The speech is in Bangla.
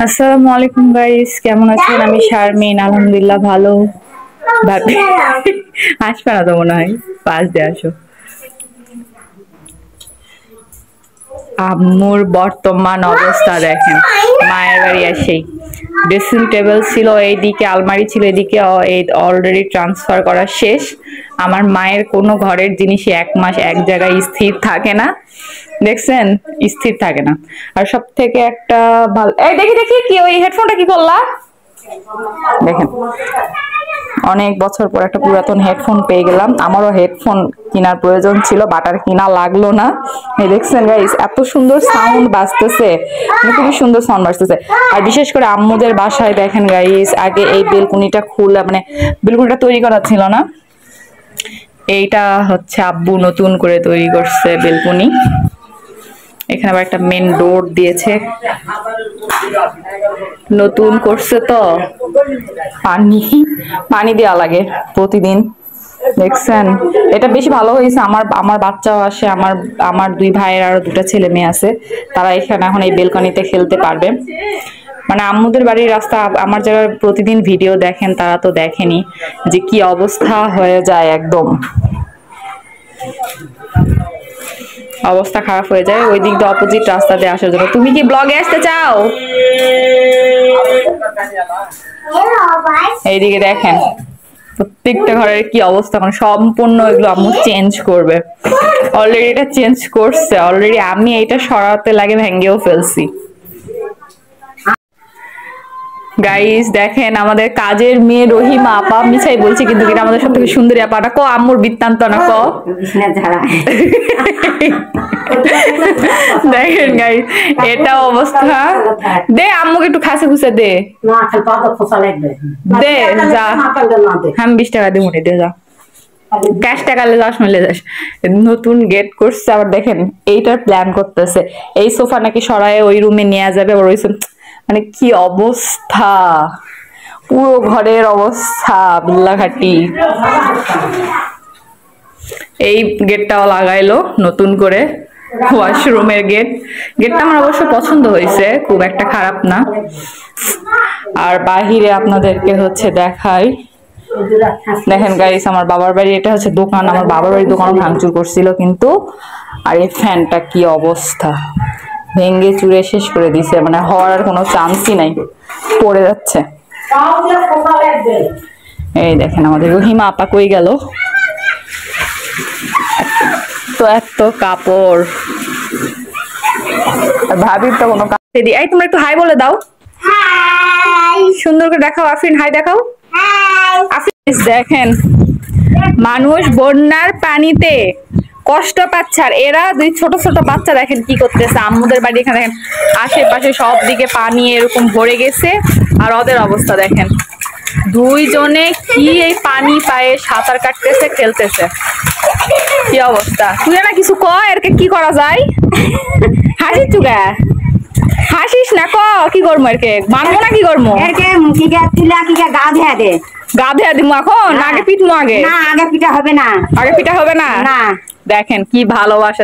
আসসালামু আলাইকুম গাইস, কেমন আছেন? আমি শারমিন, আলহামদুলিল্লাহ ভালো। আসবে না তো মনে হয়, পাঁচ দিয়ে আসো। আম্মুর বর্তমান অবস্থা দেখেন, মায়ের বাড়ি আসেই ড্রেসিং টেবিল ছিল এইদিকে, আলমারি ছিল এদিকে, অলরেডি ট্রান্সফার করা শেষ। আমার মায়ের কোনো ঘরের জিনিসই এক মাস এক জায়গায় স্থির থাকে না, দেখছেন, স্থির থাকে না। আর সব থেকে একটা ভালো, এই দেখি দেখি কি ওই হেডফোনটা কি করলা দেখেন, অনেক বছর পর একটা পুরাতন হেডফোন পেয়ে গেলাম। আমারও হেডফোন কেনার প্রয়োজন ছিল, বাটার কিনা লাগলো না। এই দেখছেন গাইস, এত সুন্দর সাউন্ড বাজতেছে, খুবই সুন্দর সাউন্ড বাজতেছে। আর বিশেষ করে আম্মুদের বাসায় দেখেন গাইস, আগে এই বেলকুনিটা খোলা, মানে বেলকুনিটা তৈরি করা ছিল না, এইটা হচ্ছে আব্বু নতুন করে তৈরি করছে বেলকুনি। এখানে আবার একটা মেন ডোর দিয়েছে, নতুন করছে তো পানি পানি দেওয়া লাগে প্রতিদিন, দেখছেন। এটা বেশি ভালো হয়েছে, আমার বাচ্চাও আসে, আমার দুই ভাইয়ের আর দুটো ছেলে মেয়ে আছে, তারা এখানে এখন এই বেলকনিতে খেলতে পারবে। মানে আম্মুদের বাড়ির রাস্তা, আমার যারা প্রতিদিন ভিডিও দেখেন তারা তো দেখেনি যে কি অবস্থা হয়ে যায়, একদম অবস্থা খারাপ হয়ে যায় ওই দিক দিয়ে অপোজিট রাস্তা দিয়ে আসার জন্য। তুমি কি ব্লগে আসতে চাও? এইদিকে দেখেন প্রত্যেকটা ঘরের কি অবস্থা, মানে সম্পূর্ণ এগুলো আম্মু চেঞ্জ করবে, অলরেডি এটা চেঞ্জ করছে, অলরেডি আমি এটা সরাতে লাগে ভেঙেও ফেলছি। গাইস দেখেন আমাদের কাজের মেয়ে রহিমা আপা, মিছাই বলছি কিন্তু এটা আমাদের সব থেকে সুন্দরী আপাটা। ক আম্মুর বৃত্তান্ত না ক। দেখেন গাইস এটা অবস্থা, দে আম্মুকে একটু খাসে খুশে দে, দে যা, আমি 20 টাকা দিয়ে মুড়ি দে যা, ক্যাশ টাকা লে যাস মিলে যাস। নতুন গেট করছে আবার, দেখেন এইটার প্ল্যান করতেছে, এই সোফা নাকি সরায়ে ওই রুমে নিয়ে যাবে, আবার ওই মানে কি অবস্থা, পুরো ঘরের অবস্থা বিল্লাঘাটি। এই গেটটাও লাগাইলো নতুন করে, ওয়াশরুমের গেটটা আমার অবশ্য পছন্দ হয়েছে, খুব একটা খারাপ না। আর বাহিরে আপনাদেরকে হচ্ছে দেখাই, দেখেন গাইস আমার বাবার বাড়ি, এটা হচ্ছে দোকান, আমার বাবার বাড়ির দোকান ভাঙচুর করছিল কিন্তু। আর এই ফ্যানটা কি অবস্থা, ভেঙে চুরে শেষ করে দিছে, মানে হওয়ার আর কোনো চান্সই নাই, পড়ে যাচ্ছে। এই দেখেন আমাদের রহিমা আপা কই গেল, তো এত কাপড়, ভাবির তো কোনো কাছে দি। এই তোমরা একটু হাই বলে দাও, সুন্দর করে দেখাও, আফরিন হাই দেখাও। আফরিন দেখেন মানুষ বন্যার পানিতে কষ্ট পাচ্ছে, আর এরা দুই ছোট ছোট বাচ্চা দেখেন কি করতেছে। আম্মুদের বাড়ি এখানে দেখেন আশেপাশে সব দিকে পানি এরকম ভরে গেছে, আর ওদের অবস্থা দেখেন, দুইজনে কি এই পানি পায়ে সাঁতার কাটতেছে, খেলতেছে, কি অবস্থা। তুই না কিছু কয় এরকে কি করা যায়, হাসিস চুগা, হাসিস না, ক কি করবো এরকে, মানবো না কি করবো, গা ধেয়া দিমু এখন, আগে পিটমু, আগে না, আগে পিঠা হবে না, আগে পিঠা হবে না। দেখেন কি ভালোবাসা।